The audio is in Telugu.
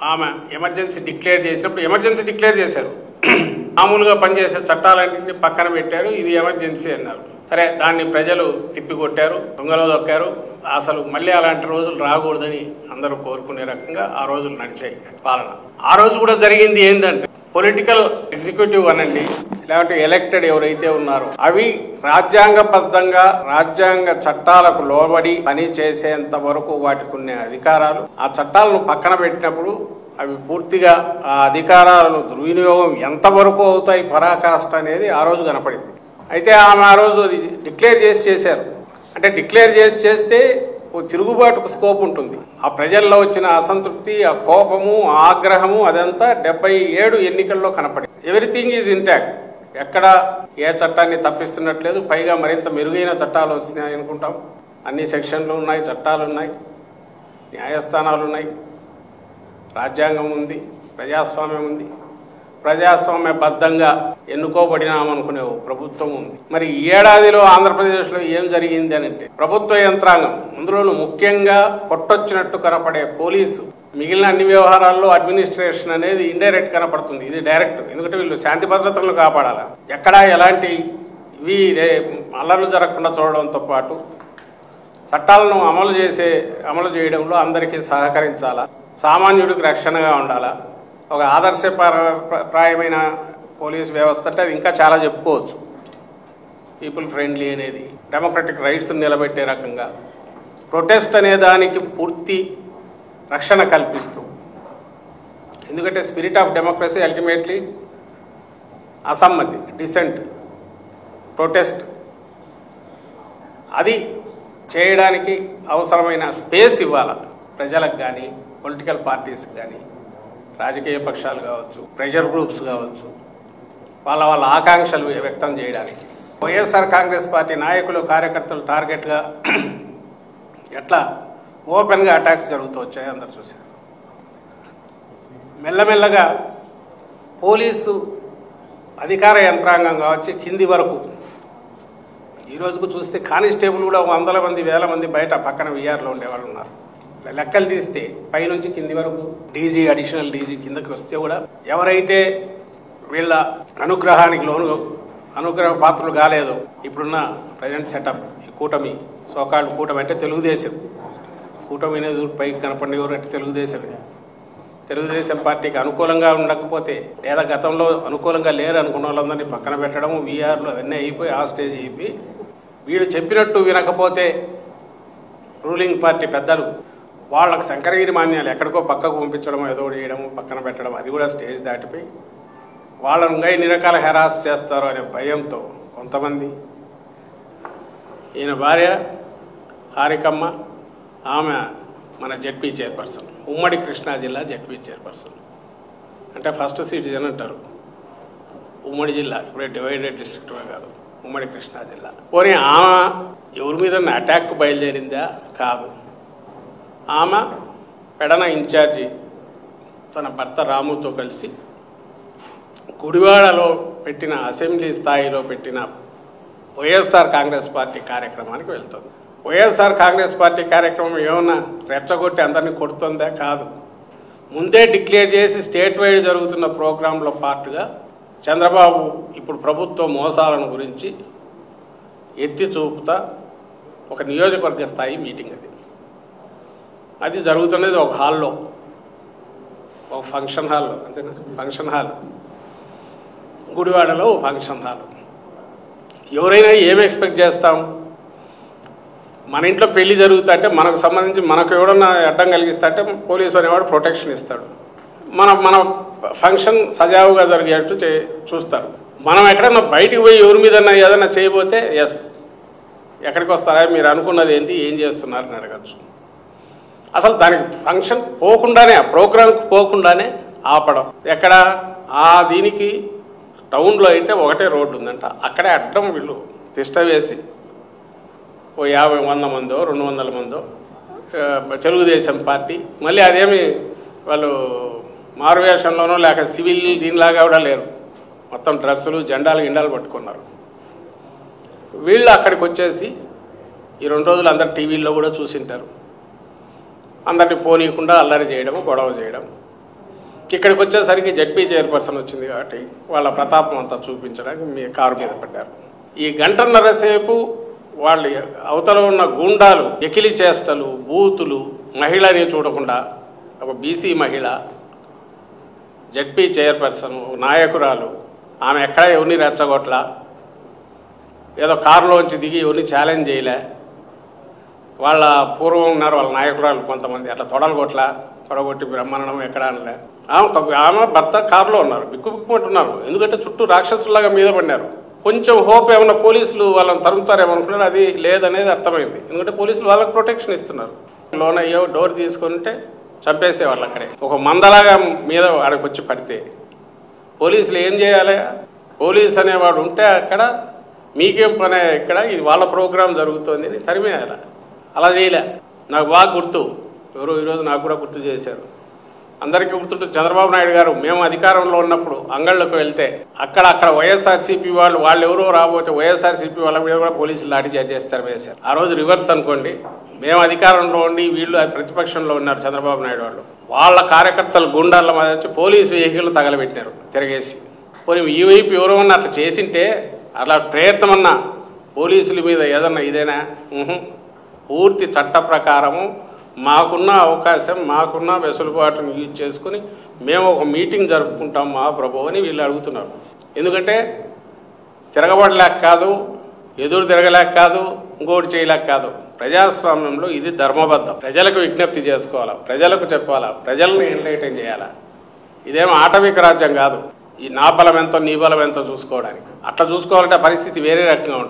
ఆమె ఎమర్జెన్సీ డిక్లేర్ చేసినప్పుడు ఎమర్జెన్సీ డిక్లేర్ చేశారు. మామూలుగా పనిచేసే చట్టాలన్నింటినీ పక్కన పెట్టారు. ఇది ఎమర్జెన్సీ అన్నారు. సరే, దాన్ని ప్రజలు తిప్పికొట్టారు, దొంగలో దొక్కారు. అసలు మళ్ళీ అలాంటి రోజులు రాకూడదని అందరూ కోరుకునే రకంగా ఆ రోజులు నడిచాయి పాలన. ఆ రోజు కూడా జరిగింది ఏంటంటే, పొలిటికల్ ఎగ్జిక్యూటివ్ అనండి, లేకపోతే ఎలక్టెడ్ ఎవరైతే ఉన్నారో అవి రాజ్యాంగబద్ధంగా రాజ్యాంగ చట్టాలకు లోబడి పని చేసేంత వరకు వాటికి ఉన్న అధికారాలు, ఆ చట్టాలను పక్కన పెట్టినప్పుడు అవి పూర్తిగా ఆ అధికారాలను దుర్వినియోగం ఎంతవరకు అవుతాయి పరాకాష్ట అనేది ఆ రోజు కనపడింది. అయితే ఆమె ఆ రోజు అది డిక్లేర్ చేశారు. అంటే డిక్లేర్ చేస్తే ఓ తిరుగుబాటుకు స్కోప్ ఉంటుంది. ఆ ప్రజల్లో వచ్చిన అసంతృప్తి, ఆ కోపము, ఆ ఆగ్రహము అదంతా 77 ఎన్నికల్లో కనపడింది. Everything is intact. ఎక్కడ ఏ చట్టాన్ని తప్పిస్తున్నట్లేదు. పైగా మరింత మెరుగైన చట్టాలు వచ్చినాయి అనుకుంటాం. అన్ని సెక్షన్లు ఉన్నాయి, చట్టాలు ఉన్నాయి, న్యాయస్థానాలు ఉన్నాయి, రాజ్యాంగం ఉంది, ప్రజాస్వామ్యం ఉంది, ప్రజాస్వామ్యబద్ధంగా ఎన్నుకోబడినామనుకునే ప్రభుత్వం ఉంది. మరి ఈ ఏడాదిలో ఆంధ్రప్రదేశ్లో ఏం జరిగింది అని అంటే, ప్రభుత్వ యంత్రాంగం, అందులోనూ ముఖ్యంగా కొట్టొచ్చినట్టు కనపడే పోలీసు, మిగిలిన అన్ని వ్యవహారాల్లో అడ్మినిస్ట్రేషన్ అనేది ఇండైరెక్ట్ కనపడుతుంది. ఇది డైరెక్ట్. ఎందుకంటే వీళ్ళు శాంతి భద్రతలను కాపాడాలి. ఎక్కడా ఎలాంటి ఇవి అల్లర్లు జరగకుండా చూడడంతో పాటు చట్టాలను అమలు చేయడంలో అందరికీ సహకరించాలా, సామాన్యుడికి రక్షణగా ఉండాలా. ఒక ఆదర్శప్రాయమైన పోలీసు వ్యవస్థ అంటే అది ఇంకా చాలా చెప్పుకోవచ్చు. పీపుల్ ఫ్రెండ్లీ అనేది, డెమోక్రటిక్ రైట్స్ నిలబెట్టే రకంగా, ప్రొటెస్ట్ అనే దానికి పూర్తి రక్షణ కల్పిస్తూ, ఎందుకంటే స్పిరిట్ ఆఫ్ డెమోక్రసీ అల్టిమేట్లీ అసమ్మతి, డిసెంట్, ప్రొటెస్ట్, అది చేయడానికి అవసరమైన స్పేస్ ఇవ్వాలి ప్రజలకు కానీ, పొలిటికల్ పార్టీస్కి కానీ, రాజకీయ పక్షాలు కావచ్చు, ప్రెషర్ గ్రూప్స్ కావచ్చు, వాళ్ళ ఆకాంక్షలు వ్యక్తం చేయడానికి. వైఎస్ఆర్ కాంగ్రెస్ పార్టీ నాయకులు, కార్యకర్తలు టార్గెట్గా ఎట్లా ఓపెన్గా అటాక్స్ జరుగుతూ వచ్చాయి అందరు చూశారు. మెల్లమెల్లగా పోలీసు అధికార యంత్రాంగం కావచ్చు కింది వరకు, ఈ రోజుకు చూస్తే కానిస్టేబుల్ కూడా 100 మంది 1000 మంది బయట పక్కన విఆర్లో ఉండేవాళ్ళు ఉన్నారు. లెక్కలు తీస్తే పైనుంచి కింది వరకు, డీజీ, అడిషనల్ డీజీ కిందకి వస్తే కూడా ఎవరైతే వీళ్ళ అనుగ్రహానికి అనుగ్రహ పాత్రలు కాలేదో, ఇప్పుడున్న ప్రజెంట్ సెటప్, ఈ కూటమి, సోకాల్డ్ కూటమి అంటే తెలుగుదేశం, కూటమి అనేది పైకి కనపడినవారు అంటే తెలుగుదేశం పార్టీకి అనుకూలంగా ఉండకపోతే, లేదా గతంలో అనుకూలంగా లేరు అనుకున్న వాళ్ళందరినీ పక్కన పెట్టడం, వీఆర్లు అవన్నీ అయిపోయి ఆ స్టేజ్ అయిపోయి, వీళ్ళు చెప్పినట్టు వినకపోతే రూలింగ్ పార్టీ పెద్దలు వాళ్ళకు శంకరగిరి మాన్యాలు ఎక్కడికో పక్కకు పంపించడం, ఏదో చేయడం, పక్కన పెట్టడం, అది కూడా స్టేజ్ దాటిపోయి వాళ్ళను ఇంకా ఎన్ని రకాల హెరాస్ చేస్తారో అనే భయంతో కొంతమంది, ఈయన భార్య హారికమ్మ, ఆమె మన జెడ్పీ చైర్పర్సన్, ఉమ్మడి కృష్ణా జిల్లా జెడ్పీ చైర్పర్సన్, అంటే ఫస్ట్ సిటిజన్ అంటారు ఉమ్మడి జిల్లా, ఇప్పుడే డివైడెడ్ డిస్ట్రిక్ట్ కాదు, ఉమ్మడి కృష్ణా జిల్లా. పోనీ ఆమె ఎవరి మీద అటాక్ బయలుదేరిందా? కాదు. ఆమె పెడన ఇన్ఛార్జి తన భర్త రాముతో కలిసి గుడివాడలో పెట్టిన, అసెంబ్లీ స్థాయిలో పెట్టిన వైఎస్ఆర్ కాంగ్రెస్ పార్టీ కార్యక్రమానికి వెళ్తుంది. వైఎస్ఆర్ కాంగ్రెస్ పార్టీ కార్యక్రమం ఏమన్నా రెచ్చగొట్టి అందరినీ కొడుతుందా? కాదు. ముందే డిక్లేర్ చేసి స్టేట్ వైడ్ జరుగుతున్న ప్రోగ్రాంలో పార్ట్గా చంద్రబాబు ఇప్పుడు ప్రభుత్వ మోసాలను గురించి ఎత్తి చూపుతా ఒక నియోజకవర్గ స్థాయి మీటింగ్ అది జరుగుతున్నది ఒక హాల్లో, ఒక ఫంక్షన్ హాల్లో, అంతేనా? ఫంక్షన్ హాల్, గుడివాడలో ఫంక్షన్ హాల్. ఎవరైనా ఏమి ఎక్స్పెక్ట్ చేస్తాం? మన ఇంట్లో పెళ్లి జరుగుతుంటే మనకు సంబంధించి మనకు ఎవడన్నా అడ్డం కలిగిస్తా అంటే పోలీసు అనేవాడు ప్రొటెక్షన్ ఇస్తాడు. మన ఫంక్షన్ సజావుగా జరిగేట్టు చూస్తారు. మనం ఎక్కడన్నా బయటికి పోయి ఎవరి మీద ఏదైనా చేయబోతే ఎస్ ఎక్కడికి వస్తారా, మీరు అనుకున్నది ఏంటి, ఏం చేస్తున్నారని అడగచ్చు. అసలు దానికి ఫంక్షన్ పోకుండానే, ఆ ప్రోగ్రాంకి పోకుండానే ఆపడం. ఎక్కడ దీనికి టౌన్లో అయితే ఒకటే రోడ్డు ఉందంట, అక్కడే అడ్డం వీళ్ళు తిష్ట వేసి ఓ 50-100 మందో 200 మందో తెలుగుదేశం పార్టీ, మళ్ళీ అదేమి వాళ్ళు మారువేషంలోనో లేక సివిల్ దీనిలాగా కూడా లేరు, మొత్తం డ్రెస్సులు జెండాలు పట్టుకున్నారు. వీళ్ళు అక్కడికి వచ్చేసి ఈ 2 రోజులు అందరు టీవీల్లో కూడా చూసింటారు, అందరినీ పోనీయకుండా అల్లరి చేయడం, గొడవ చేయడం, ఇక్కడికి వచ్చేసరికి జడ్పీ చైర్పర్సన్ వచ్చింది కాబట్టి వాళ్ళ ప్రతాపం అంతా చూపించడానికి మీ కారు మీద పడ్డారు. ఈ గంటన్నర సేపు వాళ్ళు అవతల ఉన్న గూండాలు ఎకిలి చేష్టలు, బూతులు, మహిళని చూడకుండా ఒక బీసీ మహిళ జడ్పీ చైర్పర్సన్ నాయకురాలు, ఆమె ఎక్కడ ఎవరిని రెచ్చగొట్ల, ఏదో కారులోంచి దిగి ఎవరిని ఛాలెంజ్ చేయలే. వాళ్ళ పూర్వం ఉన్నారు వాళ్ళ నాయకురాలు కొంతమంది, అట్లా తొడగొట్టి బ్రహ్మాండం ఎక్కడ అనలే. ఆమె భర్త కారులో ఉన్నారు, బిక్కుబిక్కుమంటున్నారు. ఎందుకంటే చుట్టూ రాక్షసులాగా మీద పడినారు. కొంచెం హోప్ ఏమన్నా పోలీసులు వాళ్ళని తరుముతారేమో అనుకున్నారు, అది లేదనేది అర్థమైంది. ఎందుకంటే పోలీసులు వాళ్ళకి ప్రొటెక్షన్ ఇస్తున్నారు. లోన్ అయ్యో డోర్ తీసుకుంటే చంపేసేవాళ్ళు అక్కడే. ఒక మందలాగా మీద వాడికి వచ్చి పడితే పోలీసులు ఏం చేయాలి? పోలీస్ అనేవాడు ఉంటే అక్కడ మీకేం పని, ఇక్కడ ఇది వాళ్ళ ప్రోగ్రాం జరుగుతుంది అని తరిమేయాలి. అలా చేయలే. నాకు బాగా గుర్తు, ఎవరో ఈరోజు నాకు కూడా గుర్తు చేశారు. అందరికీ గుర్తుంటే చంద్రబాబు నాయుడు గారు మేము అధికారంలో ఉన్నప్పుడు అంగళ్ళకు వెళ్తే అక్కడ వైఎస్ఆర్సీపీ వాళ్ళు ఎవరో రాబోతే వైఎస్ఆర్సీపీ వాళ్ళ మీద కూడా పోలీసులు లాఠీచార్జ్ చేస్తారు వేశారు. ఆ రోజు రివర్స్ అనుకోండి, మేము అధికారంలో ఉండి వీళ్ళు ప్రతిపక్షంలో ఉన్నారు చంద్రబాబు నాయుడు వాళ్ళు, వాళ్ళ కార్యకర్తలు గుండాల మీద వచ్చి పోలీసు వెహికల్ తగలబెట్టినారు తిరగేసి. పోనీ ఈ వైపు ఎవరన్నా అట్లా చేసింటే, అలా ప్రయత్నమన్నా పోలీసుల మీద ఏదన్నా ఇదేనా? పూర్తి చట్ట ప్రకారము మాకున్న అవకాశం, మాకున్న వెసులుబాటును యూజ్ చేసుకుని మేము ఒక మీటింగ్ జరుపుకుంటాం మా ప్రభు అని వీళ్ళు అడుగుతున్నారు. ఎందుకంటే తిరగబడలేక కాదు, ఎదురు తిరగలేక కాదు, ఇంకోటి చేయలేక కాదు. ప్రజాస్వామ్యంలో ఇది ధర్మబద్ధం. ప్రజలకు విజ్ఞప్తి చేసుకోవాలా, ప్రజలకు చెప్పాలా, ప్రజలను ఎన్లైటైన్ చేయాలా. ఇదేమో ఆటవిక రాజ్యం కాదు, ఈ నా బలం ఎంతో నీ బలం ఎంతో చూసుకోవడానికి. అట్లా చూసుకోవాలంటే పరిస్థితి వేరే రకంగా ఉంటుంది.